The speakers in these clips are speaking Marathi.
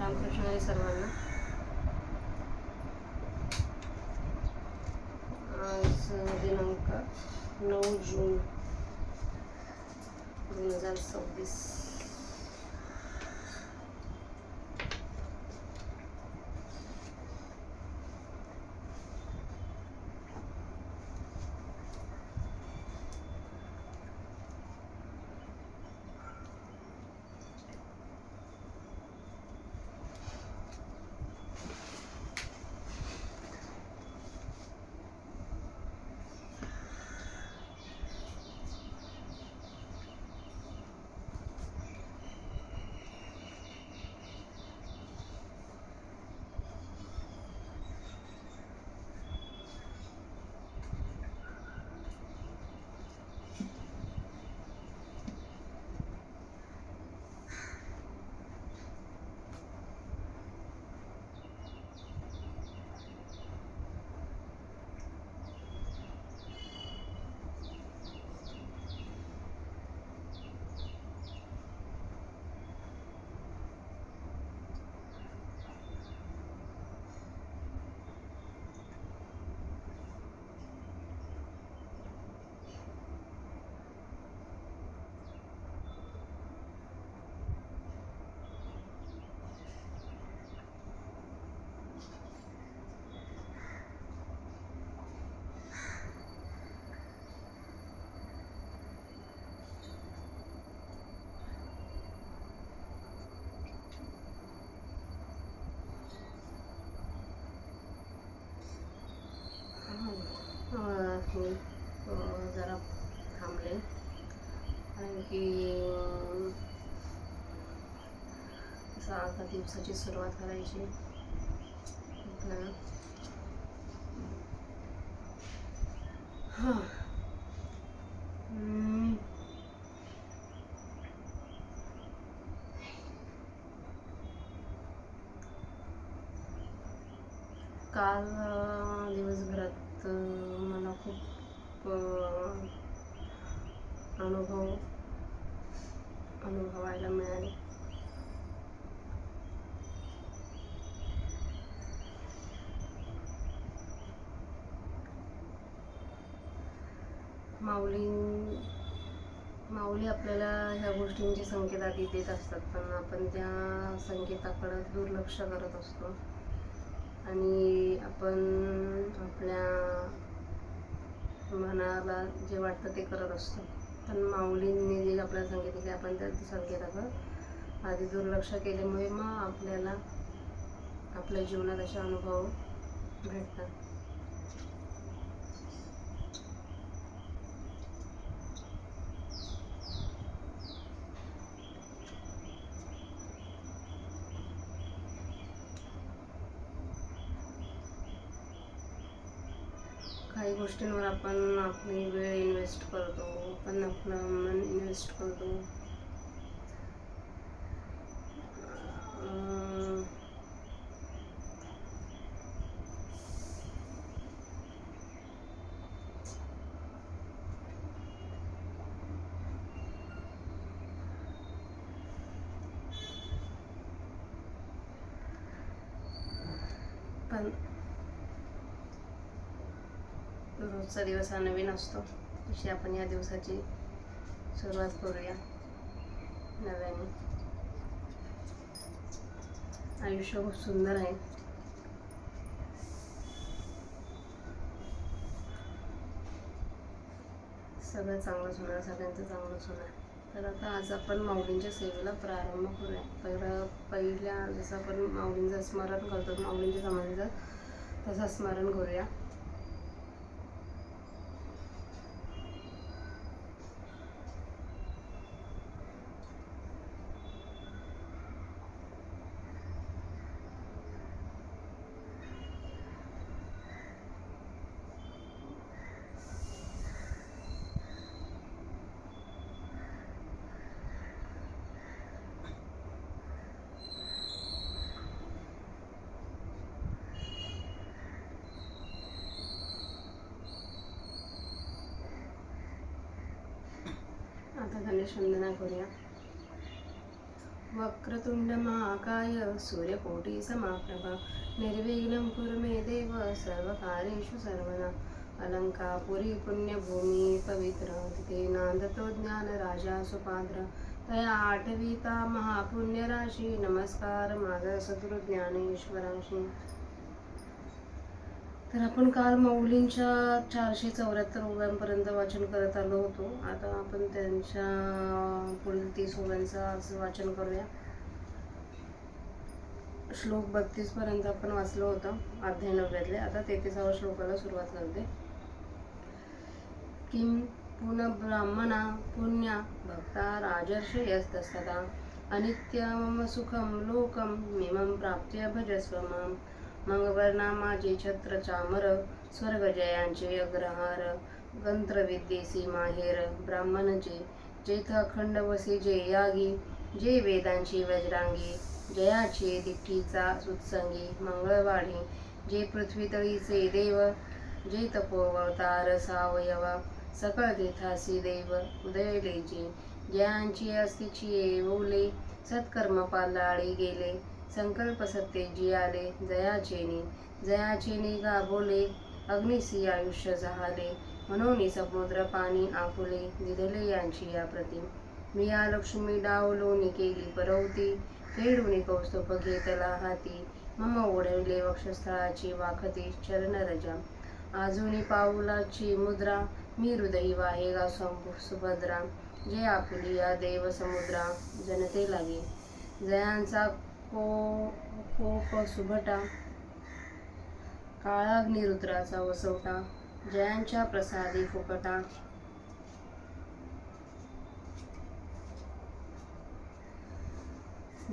रामकृष्ण हरी सर्वांना. आज दिनांक 9 जून 2026. मी जरा थांबले कारण की आता दिवसाची सुरुवात करायची आपल्याला. काल दिवसभरात मला खूप अनुभवायला मिळाले. माऊली आपल्याला ह्या गोष्टींचे संकेत आधी देत असतात, पण आपण त्या संकेताकडे दुर्लक्ष करत असतो आणि आपण आपल्या मनाला जे वाटतं ते करत असतो. पण माऊलींनी जे आपल्याला संकेत दिले आपण त्या संकेताकडे आधी दुर्लक्ष केल्यामुळे मग आपल्याला आपल्या जीवनात असे अनुभव भेटतात. काही गोष्टींवर आपण आपली वेळ इन्व्हेस्ट करतो, आपण आपलं मन इन्व्हेस्ट करतो. पण रोजचा दिवस हा नवीन असतो, तशी आपण या दिवसाची सुरुवात करूया नव्याने. आयुष्य खूप सुंदर आहे. सगळं चांगलंच होणार, सगळ्यांचं चांगलंच होणार. तर आता आज आपण माऊलींच्या सेवेला प्रारंभ करूया. पहिल्या जसं आपण माऊलींचं स्मरण करतो, माऊलींच्या समाधीचं तसं स्मरण करूया. आता गणेश वंदना करूया. वक्रतुंड महाकाय सूर्यकोटि समप्रभा निर्विघ्नं कुरु मे देव सर्वकार्येषु सर्वदा अलंकापुरी पुण्यभूमी पवित्र तिथे नांदतो ज्ञान राजा सुपात्र तया आठविता महापुण्यराशी नमस्कार माझा सद्गुरु ज्ञानेश्वराशी. तर आपण काल माऊलींच्या 474 ओव्यांपर्यंत वाचन करत आलो होतो. आता आपण त्यांच्या पुढील 30 ओव्यांचं वाचन करूया. श्लोक 32 पर्यंत आपण वाचलो होतं अध्याय 9 आता 33व्या श्लोकाला सुरुवात करते. किम पुनब्राह्मणा पुण्या भक्ता राजर्षयस्तदा अनित्यं सुखं लोकं मिमं प्राप्त्य भजस्व मां. मंगवर्णा माझे छत्र चामर स्वर्गजयांचे अग्रहार गंत्रविद्येसी माहेर ब्राह्मणचे जेथ अखंड वसे जे यागी जे वेदांची वज्रांगी जयाचे दिठ्ठीचा सुत्संगी मंगळवाढी जे पृथ्वीतळीचे देव जे तपोवतार सावयवा सकळ तीर्थासी देव उदयलेचे जयांची अस्तिची येवले सत्कर्म पालाळी गेले संकल्प सत्य जी आले जयाचेनी गाभोले अग्निसी आयुष्य जहाले म्हणून समुद्र पाणी आपुले दिधले यांची या प्रती मी या लक्ष्मी डावलोनी केली परवती फेडून कौस्तुभ घेतला हाती मम ओढविले वक्षस्थळाची वाखती चरणरजा आजुनी पाऊलाची मुद्रा मी हृदयी वाहेगा सुभद्रा जे आपुली या देव समुद्रा जनते लागे जयांचा कोप सुभटा काळाग्निरुद्राचा वसवटा जयांच्या प्रसादी फुकटा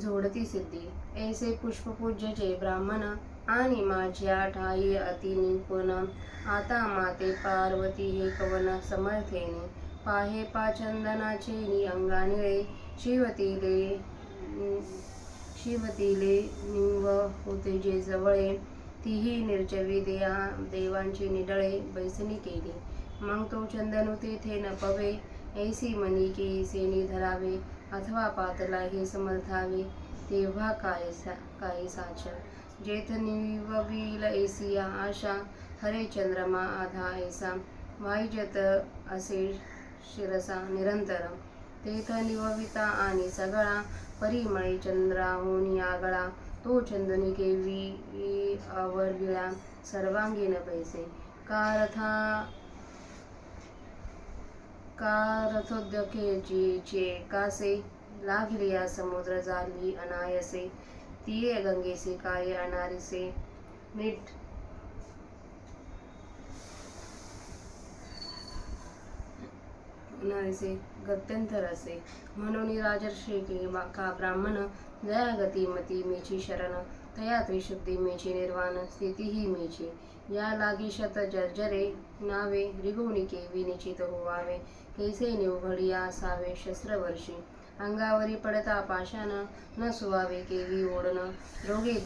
जोडती सिद्धी ऐसे पुष्पपूज्यचे ब्राह्मण आणि माझ्या ठाई अति निपुण आता माते पार्वती हे कवन समर्थेने पाहे पाचंदनाचे नि अंगानिळे शिवतीले निंव होते जे जवळे तीही निर्जवी देवांची निडळे बैसणी केली मग तो चंदनु तेथे न पवे ऐसी मनी की सेनी धरावे अथवा पातला हे समर्थावे तेव्हा काय साच जेथ निवविल ऐसिया आशा हरे चंद्रमा आधा ऐसा वाईजत असे शिरसा निरंतर तेथ निवविता आणि सगळा परिमळी चंद्राहून आगळा तो चंदनी केवी आवरविळा सर्वांगीण पैसे कारथोद्यकेचे कासे लागलिया समुद्र झाली अनायसे तिये गंगेसे काय अनारिसे मीठ नारिसे गत्यंतर असे म्हणून राजर्षी का ब्राह्मण जयागती मती मेची शरण तया त्रिशुद्धी मेची निर्वाण स्थिती ही मेची या लागी शत जर्जरे नावे रिगुणिके विनिचित होवावे कैसे निवघडिया असावे शस्त्रवर्षी अंगावरी पडता पाशान न सुवावे केवी ओढण रोगे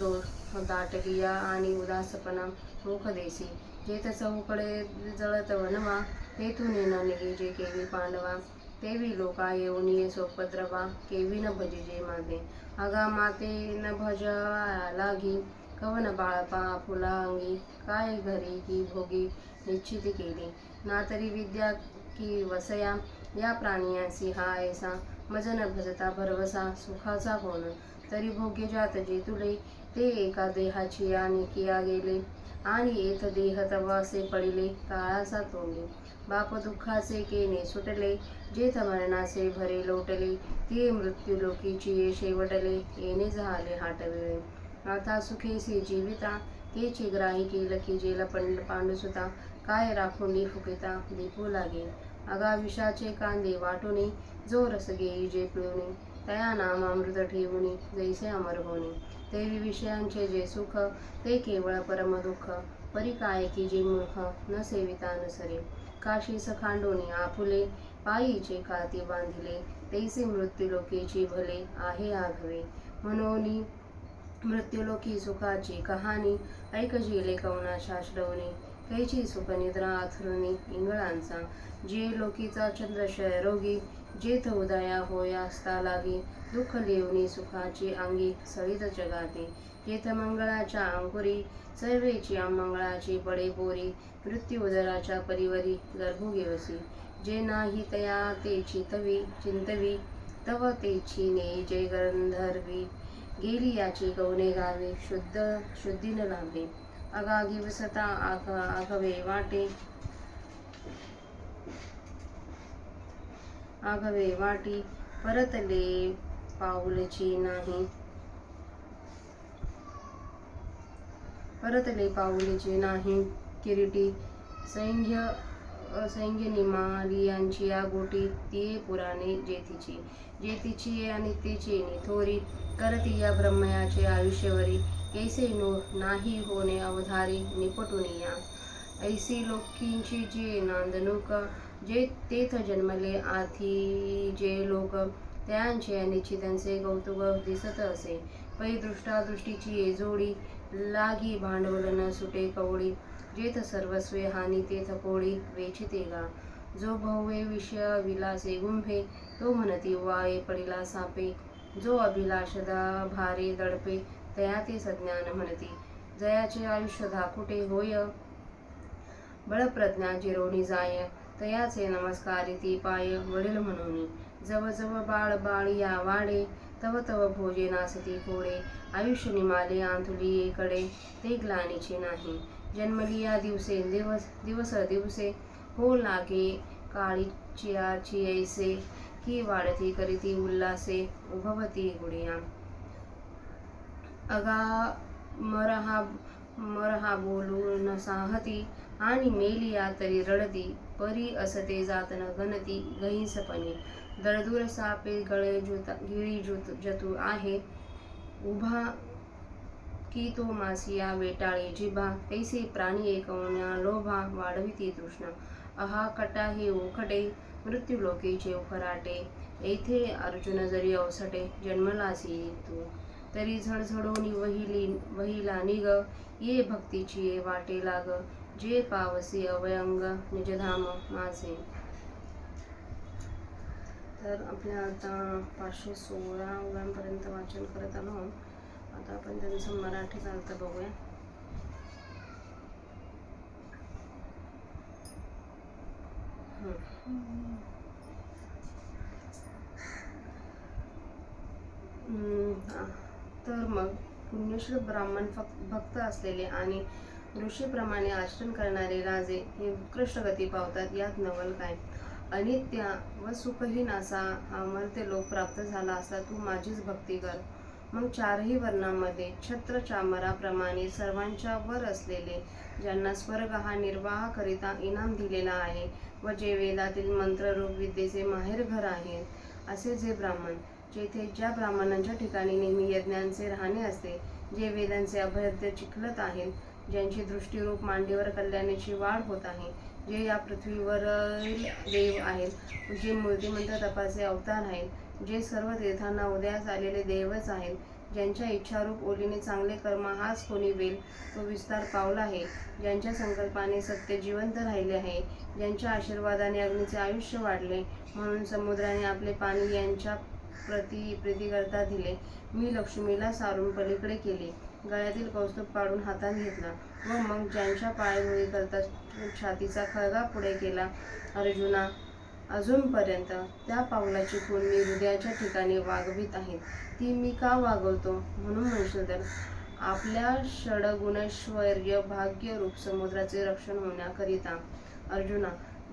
दाटकिया आणि उदासपणा मुखदेसी जेथ चहूकडे जळत वनवा तेथून न निघे जे केवी पांडवा तेवी लोका येऊनिये सोपद्रवा केवी न भजिजे माते अगा माते न भजवा लागी कवन बाळपा फुला अंगी काय घरी की भोगी निश्चिती केली ना तरी विद्या की वसया या प्राणियांसी हा ऐसा मज न भजता भरवसा सुखाचा कोण तरी भोग्य जात जे तुले ते एका देहाची आणि किया गेले आणि येथ देह तवासे पडिले काळाचा तोंडे बाप दुःखाचे केने सुटले जेथ मरणाचे भरे लोटले ते मृत्यू लोकीची ये शेवटले येणे झाले हाटवेळे आता सुखेसी जीविता तेची ग्राही लकी जेल पांडुसुता काय राखुंडी फुकिता दीपू लागे अगा विषाचे कांदे वाटुनी जो रस घेई जे पिळुनी तया नामामृत ठेवुनी जैसे अमर होणे तेवी विषयांचे जे सुख ते केवळ परम दुःख परी काय की जे मूर्ख न सेविता न सरे काशीस खांडोनी आपुले पायीचे खाती बांधिले तैसे मृत्यूलोकीची भले आहे आघवे म्हणून मृत्यूलोकी सुखाची कहाणी ऐकजिले कवना शास्त्रवणे कैची सुख निद्रा अथरुणी इंगळांचा जे लोकीचा चंद्रशय रोगी जेथ उदया होय असता लागी, दुःख लिवणी सुखाची अंगी सळीत जगाती. जेथ मंगळाच्या अंकुरी, सर्वेची अमंगळाची पडे पोरी. मृत्यू उदराच्या परिवरी, गर्भू घेवसी. जे नाही तया ते चिंतवी, तव तेची ने जय गंधर्वी. गेली याची गौने गावे, शुद्धी न लाभे. अगागी वसता आघवे वाटी, परतले पाऊलची नाही. किरीटी असंख्य निमालियांची या गोटी, तिये पुराणे जेथीची आणि तेची निथोरी. करती या ब्रह्मयाचे आयुष्यवरी, कैसे नाही होणे अवधारी निपटुनिया. ऐसी लोकींची जी नांदणूक, जे तेथ जन्मले आधी जे लोक. त्यांचे अनिच्छितांचे कौतुक दिसत असे, पै दृष्टादृष्टीची ये जोडी. लागी भांडवल न सुटे कवडी, जेथ सर्वस्वे हानी तेथ कोडी वेचिते गा. जो भोवे विषय विलासे गुंफे, तो म्हणती वाये पडिला सापे. जो अभिलाष भारे दडपे, तया ते सज्ञान म्हणती. जयाचे आयुष्य धाकुटे होय, बळप्रज्ञा जिरोणी जाय. तयाचे नमस्कारिती पाय, वडील म्हणूनी. जव जव बाळ बाळिया वाढे, तव तव भोजे नासती फोडे. आयुष्य निमाले आंधुली एकडे, ते ग्लानीचे नाही. जन्मलिया दिवस दिवसे, हो लागे काळीची ऐसे. की वाढती करीती उल्हासे, उभवती गुडिया. अगा मरहा बोलू न साहती, आणि मेलिया तरी रडती. परी असते जात न गणती, गहिंसपणी. दळदूर सापे गिळी जतू आहे, उभा की तो मासिया वेटाळी जिभा. तैसे प्राणी एकवण्या लोभा, वाढविती तृष्णा. अहा कटा हे उखटे, मृत्यू लोकेचे उखराटे. येथे अर्जुन जरी अवसटे, जन्मलासी तू. तरी झडझडोनी वहिला निग, ये भक्तीची ये वाटे लाग. जे पावसी अवयंग निजधाम माझे. तर आपल्या आता 516 ओळांपर्यंत वाचन करत आलो. आता आपण त्यांचं मराठीत अर्थ बघूया. तर मग पुण्यश्री ब्राह्मण भक्त असलेले आणि ऋषीप्रमाणे आचरण करणारे राजे हे उत्कृष्ट गती पावतात, यात नवल काय. अनित्य व सुखहीन असा हा मर्त्य लोक प्राप्त झाला असता तू माझीच भक्ती कर. मग चारही वर्णांमध्ये छत्र चामराप्रमाणे सर्वांच्या वर असलेले, ज्यांना स्वर्ग हा निर्वाह करिता इनाम दिलेला आहे, व जे वेदातील मंत्ररूप विद्येचे माहेरघर आहे, असे जे ब्राह्मण. जेथे ज्या ब्राह्मणांच्या ठिकाणी नेहमी यज्ञांचे राहणे असते, जे वेदांचे अभेद्य चिखलत आहेत, ज्यांची दृष्टीरूप मांडीवर कल्याणाची वाढ होत आहे, जे या पृथ्वीवरील देव आहेत, जे मूर्तिमंत तपाचे अवतार आहेत, जे सर्व तीर्थांना उदयास आलेले देवच आहेत, ज्यांच्या इच्छारूप ओलीने चांगले कर्म हाच कोणी वेल तो विस्तार पावला आहे, ज्यांच्या संकल्पाने सत्य जिवंत राहिले आहे, ज्यांच्या आशीर्वादाने अग्नीचे आयुष्य वाढले, म्हणून समुद्राने आपले पाणी यांच्या प्रीतीकरता दिले. मी लक्ष्मीला सारून पलीकडे केले, गळ्यातील कौस्तुभ काढून हातात घेतला, व मग ज्यांच्या पायधुळी करता छातीचा खळगा पुढे केला. अर्जुना, अजूनपर्यंत त्या पावलाची खूण मी हृदयाच्या ठिकाणी वागवीत आहे. ती मी का वागवतो म्हणून म्हणशील तर, आपल्या षडगुणैश्वर्य भाग्य रूप समुद्राचे रक्षण होण्याकरिता. अर्जुना,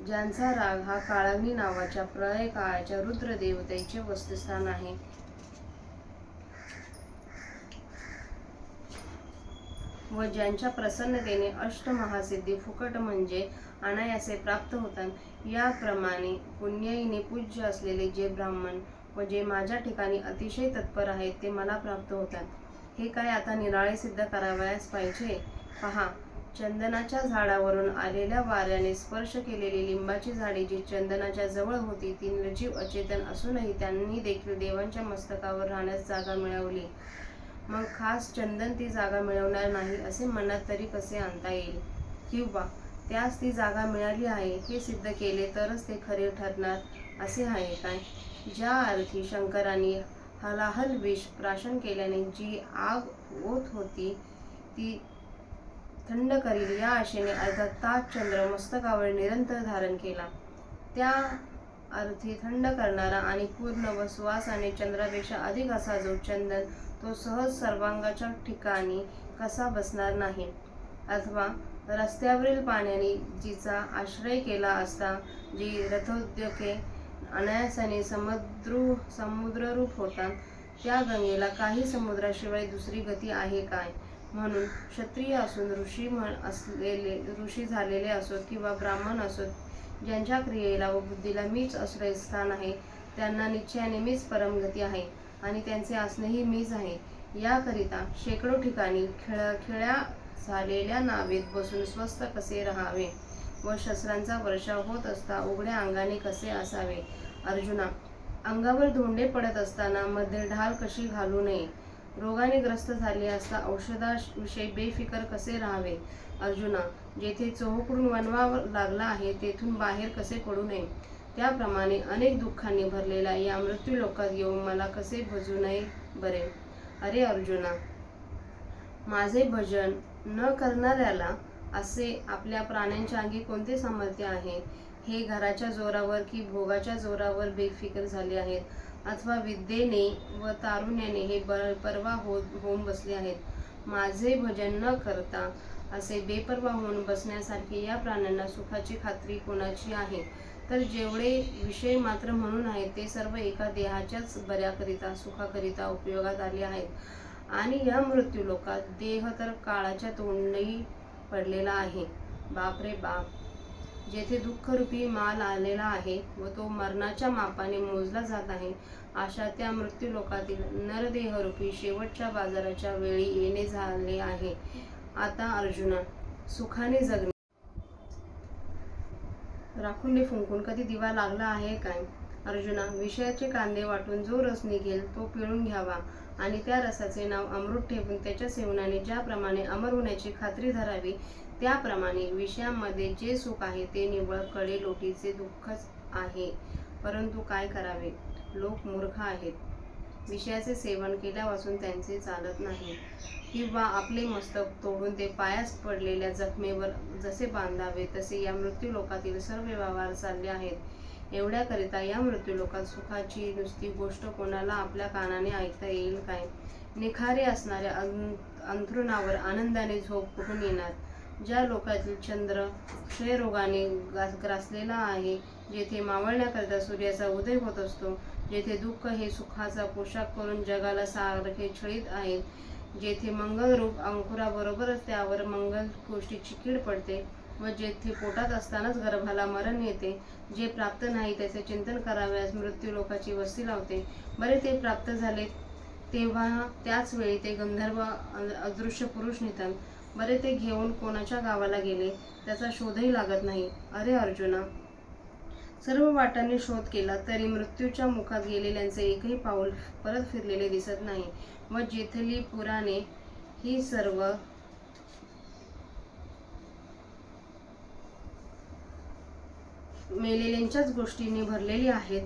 ज्यांचा राग हा काळाग्नी नावाच्या प्रलय काळाच्या रुद्र देवतेचे वस्तुस्थान आहे, व ज्यांच्या प्रसन्नतेने अष्टमहासिद्धी फुकट म्हणजे अनायासे प्राप्त होतात, याप्रमाणे पुण्यहीने पूज्य असलेले जे ब्राह्मण व जे माझ्या ठिकाणी अतिशय तत्पर आहेत, ते मला प्राप्त होतात. हे काय आता निराळे सिद्ध करावयास पाहिजे. पहा, चंदनाच्या झाडावरून आलेल्या वाऱ्याने स्पर्श केलेली लिंबाची झाडे जी चंदनाच्या जवळ होती, ती निर्जीव अचेतन असूनही त्यांनी देखील देवांच्या मस्तकावर राहण्यास जागा मिळवली. मग खास चंदन ती जागा मिळवणार नाही असे मनात तरी कसे आणता येईल. किंवा त्यास ती जागा मिळाली आहे हे सिद्ध केले तरच ते खरे ठरणार असे आहे काय? ज्या अर्थी शंकरांनी हलाहल विष प्राशन केल्याने जी आग होत होती ती थंड करील या आशेने अर्धा तास चंद्र मस्तकावर निरंतर धारण केला. त्या अर्थी थंड करणारा आणि पूर्ण व सुवासाने चंद्रापेक्षा अधिक असा जो चंदन तो सहज सर्वांगाच्या ठिकाणी कसा बसणार नाही? अथवा रस्त्यावरील पाण्याने जिचा आश्रय केला असता जी रथोद्योगे अनायासाने समुद्ररूप होतात त्या गंगेला काही समुद्राशिवाय दुसरी गती आहे काय? म्हणून क्षत्रिय असून ऋषी झालेले असोत किंवा ब्राह्मण असोत ज्यांच्या क्रियेला व बुद्धीला मीच आश्रयस्थान आहे त्यांना निश्चयाने मीच परमगती आहे आणि त्यांचे असणेही मीच आहे. याकरिता शेकडो ठिकाणी खिळ्या झालेल्या नावेत बसून स्वस्थ कसे राहावे व शस्त्रांचा वर्षाव होत असता उघड्या अंगाने कसे असावे? अर्जुना, अंगावर धोंडे पडत असताना मध्ये ढाल कशी घालू नये? रोगाने ग्रस्त झाले असता औषधाविषयी बेफिकर कसे राहावे? अर्जुना, जेथे चोहोकडून वणवा लागला आहे तेथून बाहेर कसे पडू नये? त्याप्रमाणे अनेक दुःखांनी भरलेल्या या मृत्यू लोकात येऊन मला कसे भजू नये बरे? अरे अर्जुना, माझे भजन न करणाऱ्याला असे आपल्या प्राण्यांच्या अंगी कोणते सामर्थ्य आहे? हे घराच्या जोरावर की भोगाच्या जोरावर बेफिकर झाले आहेत, अथवा विद्येने व तारुण्याने हे परवा होऊन बसले आहेत. माझे भजन न करता असे बेपरवा होऊन बसण्यासारखे या प्राण्यांना सुखाची खात्री कोणाची आहे? तर जेवढे विषय मात्र म्हणून आहेत ते सर्व एका देहाच्याच बऱ्याकरिता सुखाकरिता उपयोगात आले आहेत आणि या मृत्यू लोकात देह तर काळाच्या तोंडी पडलेला आहे. बाप रे बाप, जेथे दुःखरूपी माल आलेला आहे व तो मरणाच्या मापाने मोजला जात आहे अशा त्या मृत्यू लोकातील नरदेहरूपी शेवटच्या बाजाराच्या वेळी येणे झाले आहे. आता अर्जुना, सुखाने जगणे राखुंडे फुंकून कधी दिवा लागला आहे काय? अर्जुना, विषयाचे कांदे वाटून जो रस निघेल तो पिळून घ्यावा आणि त्या रसाचे नाव अमृत ठेवून त्याच्या सेवनाने ज्याप्रमाणे अमर होण्याची खात्री धरावी त्याप्रमाणे विषयामध्ये जे सुख आहे ते निव्वळ कडेलोटीचे दुःखच आहे. परंतु काय करावे? लोक मूर्ख आहेत. विषयाचे सेवन केल्यापासून त्यांचे चालत नाही, किंवा आपले मस्तक तोडून ते पायास पडलेल्या जखमेवर जसे बांधावे तसे या मृत्यू लोकातील सर्व व्यवहार चालले आहेत. एवढ्याकरिता या मृत्यू लोकात सुखाची नुसती गोष्ट कोणाला आपल्या कानाने ऐकता येईल काय? निखारे असणाऱ्या अंथरुणावर आनंदाने झोप कुठून येणार? ज्या लोकातील चंद्र क्षयरोगाने ग्रासलेला आहे, जेथे मावळण्याकरिता सूर्याचा उदय होत असतो, जेथे दुःख हे सुखाचा पोशाख करून जगाला सारखे छळीत आहे, जेथे मंगलरूप अंकुराबरोबरच त्यावर मंगल गोष्टीची कीड पडते व जेथे पोटात असतानाच गर्भाला मरण येते, जे प्राप्त नाही त्याचे चिंतन करावयास मृत्यू लोकाची वस्ती लावते. बरे ते प्राप्त झाले तेव्हा त्याच वेळी ते गंधर्व अदृश्य पुरुष नेतात. बरे ते घेऊन कोणाच्या गावाला गेले त्याचा शोधही लागत नाही. अरे अर्जुना, सर्व वाटांनी शोध केला तरी मृत्यूच्या मुखात गेलेल्यांचे एकही पाऊल परत फिरलेले दिसत नाही व जेथली पुराणे ही सर्व मेलेल्यांच्याच गोष्टींनी भरलेली आहेत.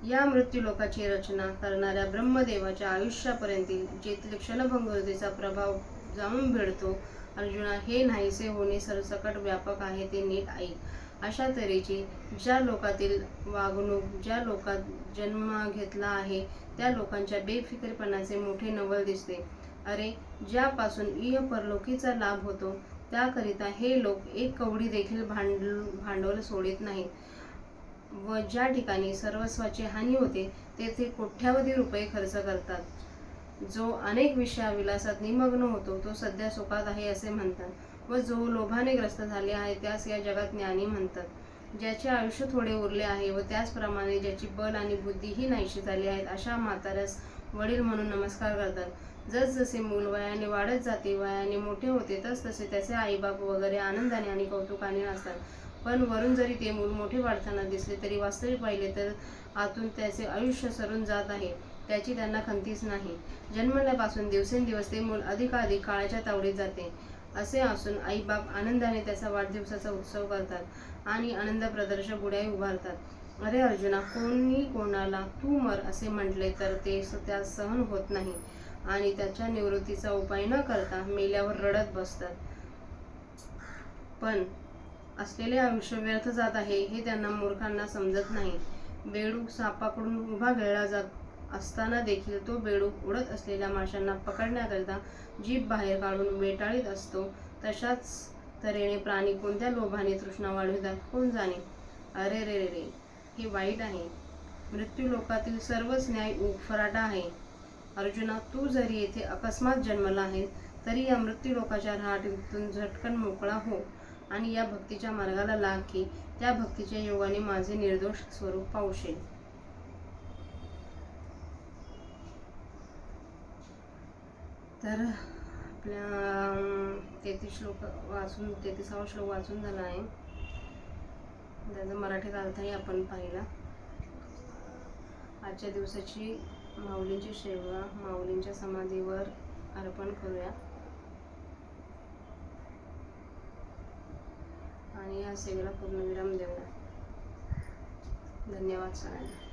या मृत्यू लोकाची रचना करणाऱ्या ब्रह्मदेवाच्या आयुष्यापर्यंत जेथील क्षणभंगुरतेचा प्रभाव जाऊन भिडतो. अर्जुना, हे नाहीसे होणे सरसकट व्यापक आहे ते नीट ऐक. अशा तऱ्हेची ज्या लोकातील वागणूक, ज्या लोकात जन्म घेतला आहे त्या लोकांच्या बेफिकीरपणाचे मोठे नवल दिसते. अरे, ज्यापासून इह परलोकीचा लाभ होतो त्याकरिता हे लोक एक कवडी देखील भांडवल सोडित नाहीत व ज्या ठिकाणी सर्वस्वाची हानी होते तेथे कोट्यावधी रुपये खर्च करतात. जो अनेक विषयाविलासात निमग्न होतो तो सध्या सुखात आहे असे म्हणतात व जो लोभाने ग्रस्त झाले आहे त्यास या जगात ज्ञानी म्हणतात. ज्याचे आयुष्य थोडे उरले आहे व त्याचप्रमाणे ज्याची बल आणि बुद्धी ही नाहीशी झाली आहेत अशा म्हाताऱ्यास वडील म्हणून नमस्कार करतात. जसजसे मूल वयाने वाढत जाते, वयाने मोठे होते, तसतसे त्याचे आईबाप वगैरे आनंदाने आणि कौतुकाने असतात. पण वरून जरी ते मूल मोठे वाढताना दिसले तरी वास्तविक पाहिले तर आतून त्याचे आयुष्य सरून जात आहे, त्याची त्यांना खंतीच नाही. जन्मल्यापासून दिवसेंदिवस ते मूल अधिकाधिक काळाच्या तावडीत जाते. असे असून आईबाप आनंदाने त्याचा वाढदिवसाचा उत्सव करतात आणि आनंद प्रदर्शक गुढ्या उभारतात. अरे अर्जुना, कोणी कोणाला तू मर असे म्हटले तर ते त्यास सहन होत नाही आणि त्याच्या निवृत्तीचा उपाय न करता मेल्यावर रडत बसतात. पण असलेले आयुष्य व्यर्थ जात आहे हे त्यांना मूर्खांना समजत नाही. बेडूक सापाकडून उभा गिळला जात असताना देखील तो बेडूक उडत असलेल्या माशांना पकडण्याकरिता जीभ बाहेर काढून वेटाळीत असतो. तशाच तऱ्हेने प्राणी कोणत्या लोभाने तृष्णा वाढवितात कोण जाणे. अरे रे रे रे, हे वाईट आहे. मृत्यूलोकातील सर्वच न्याय उफराटा आहे. अर्जुना, तू जरी येथे अकस्मात जन्मला आहे तरी या मृत्यूलोकाच्या रहाटीतून झटकन मोकळा हो आणि या भक्तीच्या मार्गाला लाग की त्या भक्तीच्या योगाने माझे निर्दोष स्वरूप पावशील. तर आपल्या 33वा श्लोक वाचून झाला आहे. त्याचा मराठीत अर्थही आपण पाहिला. आजच्या दिवसाची माऊलींची सेवा माऊलींच्या समाधीवर अर्पण करूया आणि या सेवेला पूर्णविराम देऊया. धन्यवाद सगळ्यांना.